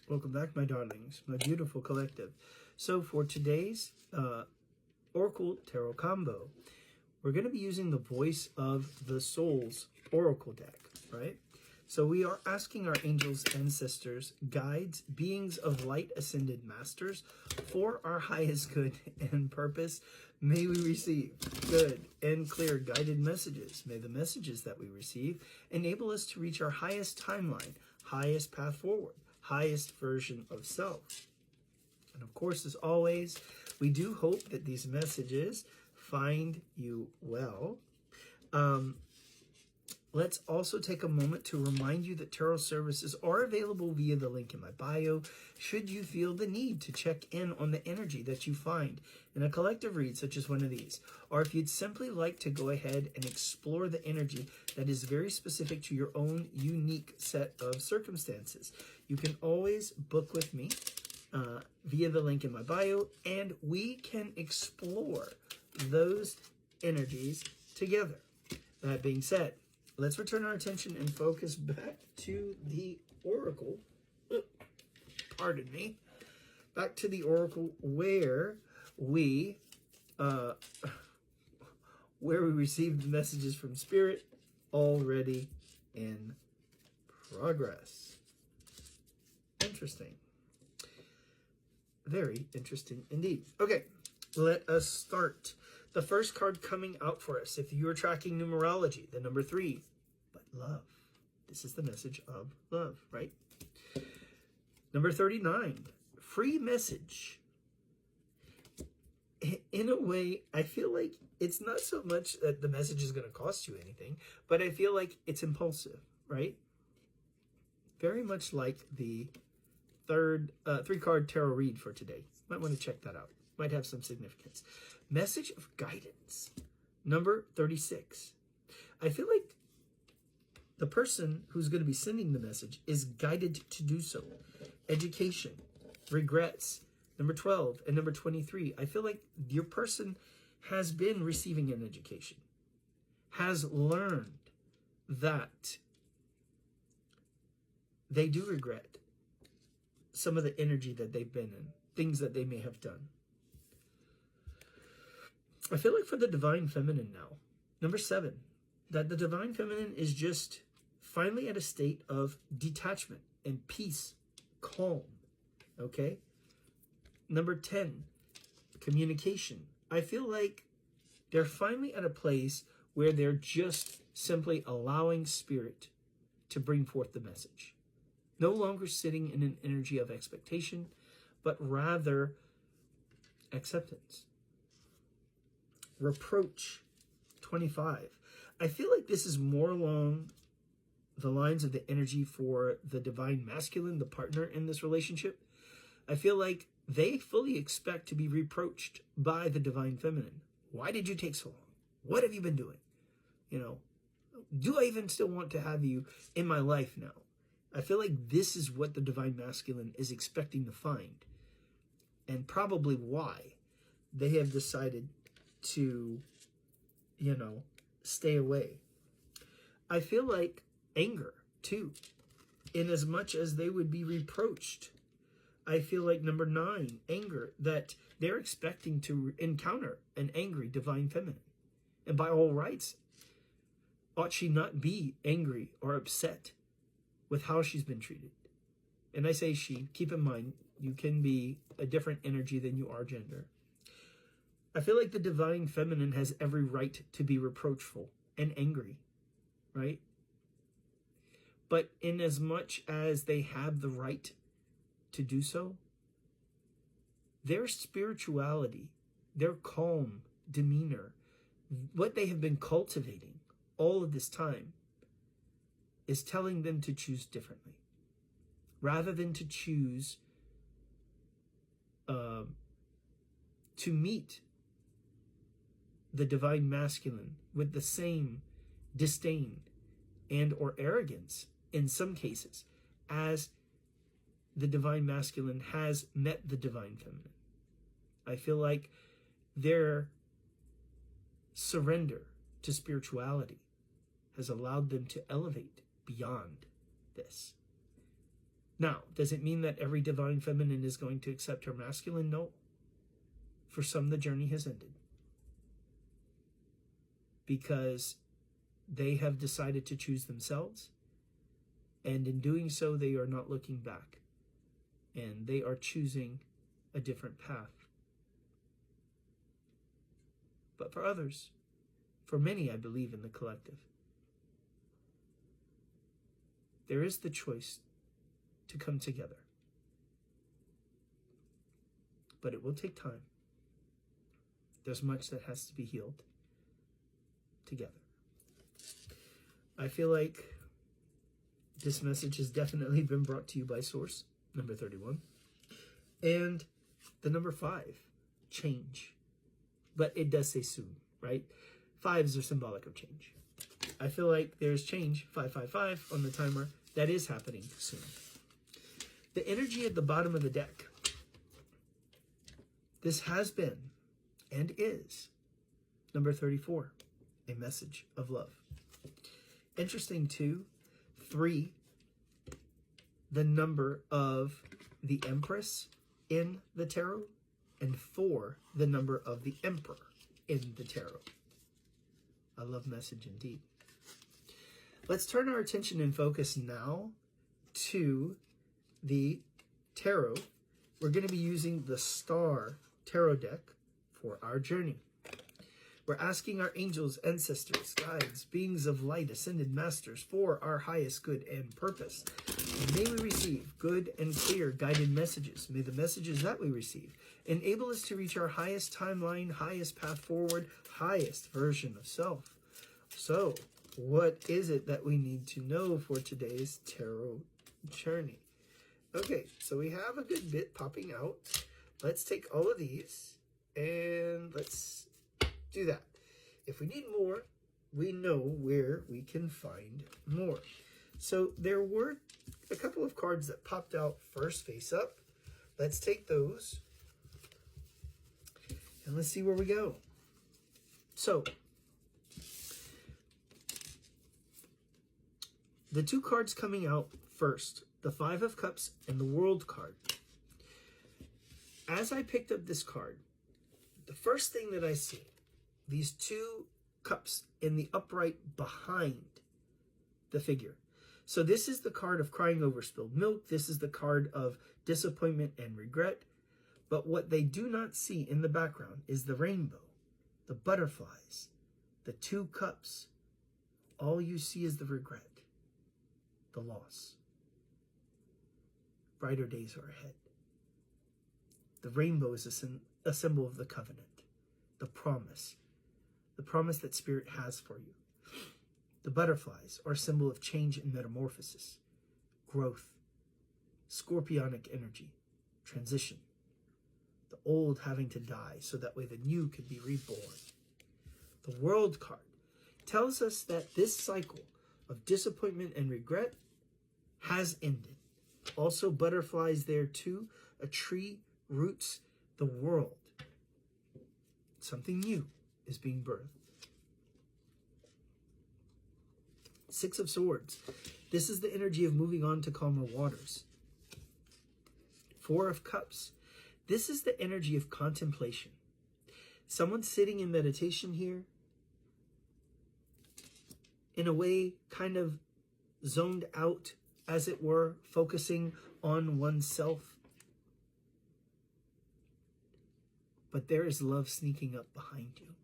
Welcome back, my darlings, my beautiful collective. So for today's Oracle Tarot Combo, we're going to be using the Voice of the Souls Oracle deck, right? So we are asking our angels, ancestors, guides, beings of light, ascended masters, for our highest good and purpose, may we receive good and clear guided messages. May the messages that we receive enable us to reach our highest timeline, highest path forward, highest version of self. And of course, as always, we do hope that these messages find you well. Let's also take a moment to remind you that tarot services are available via the link in my bio, should you feel the need to check in on the energy that you find in a collective read such as one of these, or if you'd simply like to go ahead and explore the energy that is very specific to your own unique set of circumstances. You can always book with me via the link in my bio, and we can explore those energies together. That being said, let's return our attention and focus back to the Oracle. Pardon me. Back to the Oracle where we received the messages from Spirit already in progress. Interesting. Very interesting indeed. Okay, let us start. The first card coming out for us, if you are tracking numerology, the number 3, but love. This is the message of love, right? Number 39, free message. In a way, I feel like it's not so much that the message is going to cost you anything, but I feel like it's impulsive, right? Very much like the third 3-card tarot read for today. Might want to check that out. Might have some significance. Message of guidance, number 36. I feel like the person who's going to be sending the message is guided to do so. Education, regrets, number 12, and number 23. I feel like your person has been receiving an education, has learned that they do regret some of the energy that they've been in, things that they may have done. I feel like for the Divine Feminine now, number 7, that the Divine Feminine is just finally at a state of detachment and peace, calm, okay? Number 10, communication. I feel like they're finally at a place where they're just simply allowing Spirit to bring forth the message. No longer sitting in an energy of expectation, but rather acceptance. Reproach, 25. I feel like this is more along the lines of the energy for the Divine Masculine, the partner in this relationship. I feel like they fully expect to be reproached by the Divine Feminine. Why did you take so long? What have you been doing? You know, do I even still want to have you in my life now? I feel like this is what the Divine Masculine is expecting to find, and probably why they have decided to, stay away. I feel like anger, too, in as much as they would be reproached. I feel like number 9, anger, that they're expecting to encounter an angry Divine Feminine. And by all rights, ought she not be angry or upset with how she's been treated? And I say she, keep in mind, you can be a different energy than you are gender. I feel like the Divine Feminine has every right to be reproachful and angry, right? But in as much as they have the right to do so, their spirituality, their calm demeanor, what they have been cultivating all of this time is telling them to choose differently. Rather than to choose to meet the Divine Masculine with the same disdain and or arrogance in some cases as the Divine Masculine has met the Divine Feminine. I feel like their surrender to spirituality has allowed them to elevate beyond this. Now, does it mean that every divine feminine is going to accept her masculine? No. For some, the journey has ended, because they have decided to choose themselves, and in doing so, they are not looking back, and they are choosing a different path. But for others, for many, I believe in the collective, there is the choice to come together. But it will take time. There's much that has to be healed together. I feel like this message has definitely been brought to you by Source, number 31. And the number 5, change. But it does say soon, right? 5s are symbolic of change. I feel like there's change, 555 on the timer, that is happening soon. The energy at the bottom of the deck. This has been and is number 34, a message of love. Interesting too, 3, the number of the Empress in the tarot, and 4, the number of the Emperor in the tarot. A love message indeed. Let's turn our attention and focus now to the tarot. We're going to be using the Star Tarot deck for our journey. We're asking our angels, ancestors, guides, beings of light, ascended masters for our highest good and purpose. May we receive good and clear guided messages. May the messages that we receive enable us to reach our highest timeline, highest path forward, highest version of self. So, what is it that we need to know for today's tarot journey? Okay, so we have a good bit popping out. Let's take all of these and let's do that. If we need more, we know where we can find more. So there were a couple of cards that popped out first face up. Let's take those and let's see where we go. So the 2 cards coming out first, the 5 of Cups and the World card. As I picked up this card, the first thing that I see, these 2 cups in the upright behind the figure. So this is the card of crying over spilled milk. This is the card of disappointment and regret. But what they do not see in the background is the rainbow, the butterflies, the 2 cups. All you see is the regret, the loss. Brighter days are ahead. The rainbow is a symbol of the covenant, the promise that Spirit has for you. The butterflies are a symbol of change and metamorphosis, growth, scorpionic energy, transition, the old having to die so that way the new can be reborn. The World card tells us that this cycle of disappointment and regret has ended. Also, butterflies there too. A tree roots the world. Something new is being birthed. 6 of Swords. This is the energy of moving on to calmer waters. 4 of Cups. This is the energy of contemplation. Someone sitting in meditation here, in a way kind of zoned out, as it were, focusing on oneself. But there is love sneaking up behind you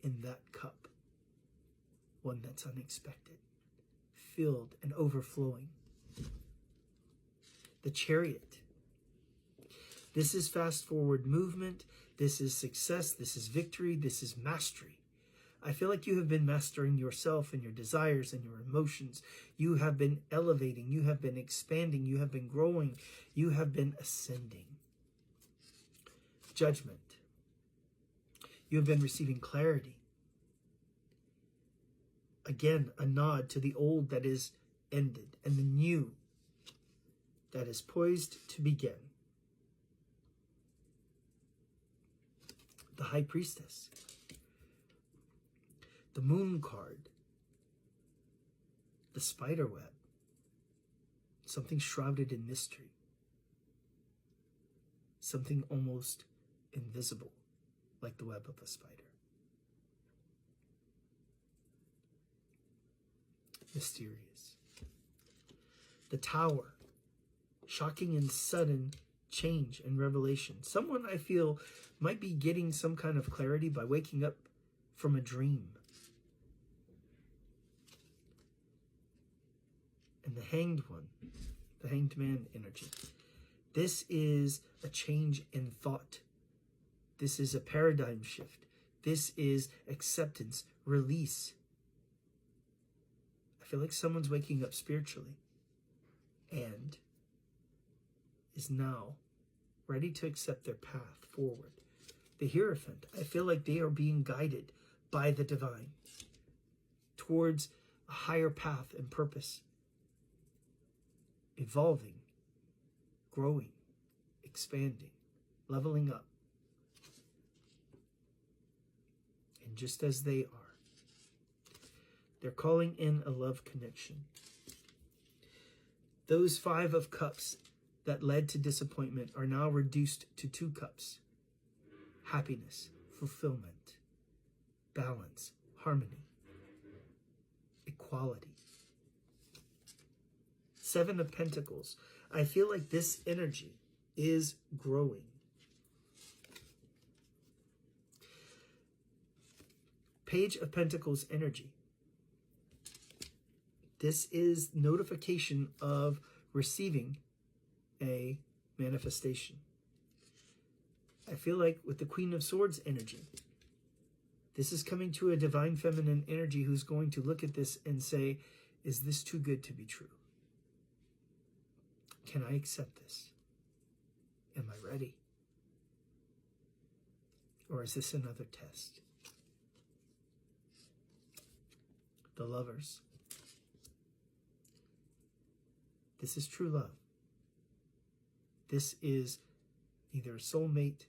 in that cup. One that's unexpected, filled and overflowing. The Chariot. This is fast forward movement. This is success. This is victory. This is mastery. I feel like you have been mastering yourself and your desires and your emotions. You have been elevating. You have been expanding. You have been growing. You have been ascending. Judgment. You have been receiving clarity. Again, a nod to the old that is ended and the new that is poised to begin. The High Priestess. The Moon card. The spider web. something shrouded in mystery, something almost invisible, like the web of a spider. Mysterious. The Tower, shocking and sudden change and revelation. Someone, I feel, might be getting some kind of clarity by waking up from a dream. And the Hanged One, the Hanged Man energy. This is a change in thought. This is a paradigm shift. This is acceptance, release. I feel like someone's waking up spiritually and is now ready to accept their path forward. The Hierophant, I feel like they are being guided by the divine towards a higher path and purpose, evolving, growing, expanding, leveling up. And just as they are, they're calling in a love connection. Those 5 of Cups that led to disappointment are now reduced to 2 cups. Happiness, fulfillment, balance, harmony, equality. 7 of Pentacles. I feel like this energy is growing. Page of Pentacles energy. This is notification of receiving a manifestation. I feel like with the Queen of Swords energy, this is coming to a divine feminine energy who's going to look at this and say, is this too good to be true? Can I accept this? Am I ready? Or is this another test? The Lovers. This is true love. This is either a soulmate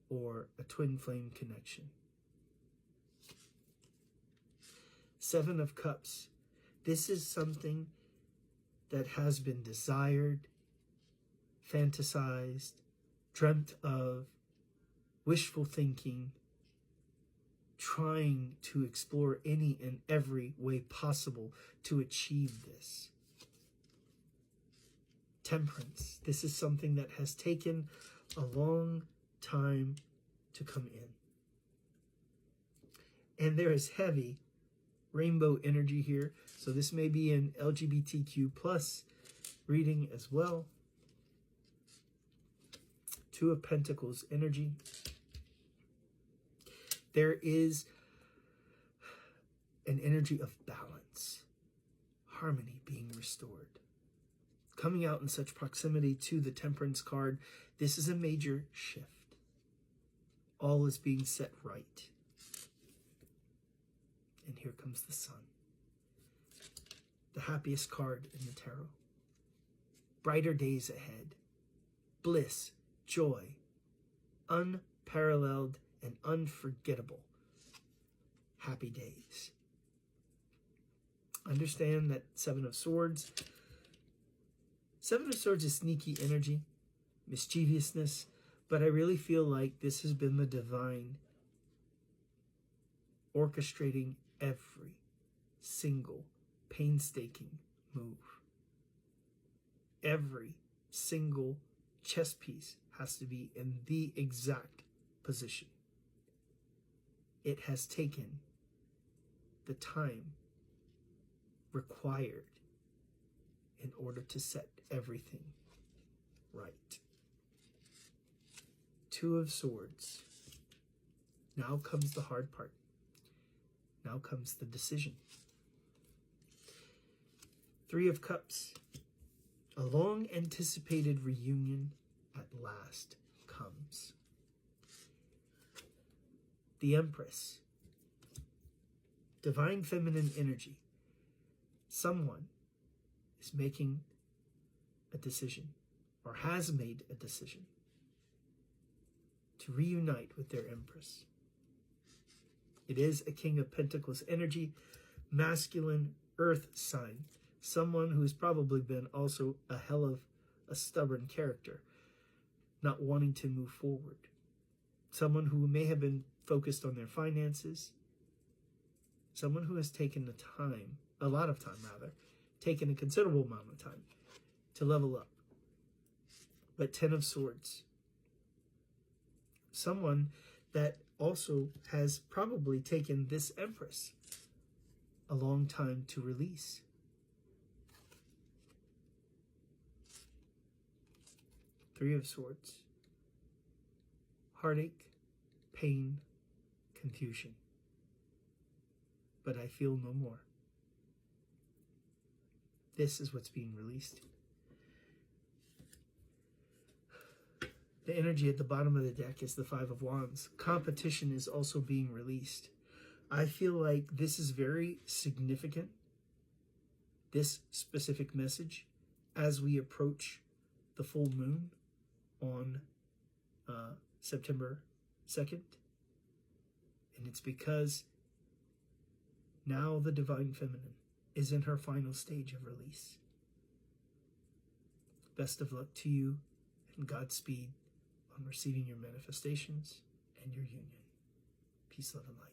or a twin flame connection. 7 of Cups. This is something that has been desired, fantasized, dreamt of, wishful thinking, trying to explore any and every way possible to achieve this. Temperance. This is something that has taken a long time to come in. And there is heavy rainbow energy here. So this may be an LGBTQ plus reading as well. 2 of Pentacles energy. There is an energy of balance, harmony being restored. Coming out in such proximity to the Temperance card, this is a major shift. All is being set right. And here comes the Sun. The happiest card in the tarot. Brighter days ahead. Bliss, joy, unparalleled and unforgettable happy days. Understand that 7 of Swords. 7 of Swords is sneaky energy, mischievousness, but I really feel like this has been the divine orchestrating every single painstaking move. Every single chess piece has to be in the exact position. It has taken the time required in order to set everything right. 2 of Swords. Now comes the hard part. Now comes the decision. 3 of Cups. A long anticipated reunion at last comes. The Empress. Divine feminine energy. Someone is making a decision or has made a decision to reunite with their Empress. It is a King of Pentacles energy, masculine earth sign, someone who's probably been also a hell of a stubborn character, not wanting to move forward. Someone who may have been focused on their finances. Someone who has taken the time, a lot of time rather, taken a considerable amount of time to level up. But 10 of Swords. Someone that also has probably taken this Empress a long time to release. Three of Swords. Heartache, pain, confusion. But I feel no more. This is what's being released. The energy at the bottom of the deck is the Five of Wands. Competition is also being released. I feel like this is very significant, this specific message, as we approach the full moon on September 2nd. And it's because now the Divine Feminine is in her final stage of release. Best of luck to you, and Godspeed on receiving your manifestations and your union. Peace, love, and light.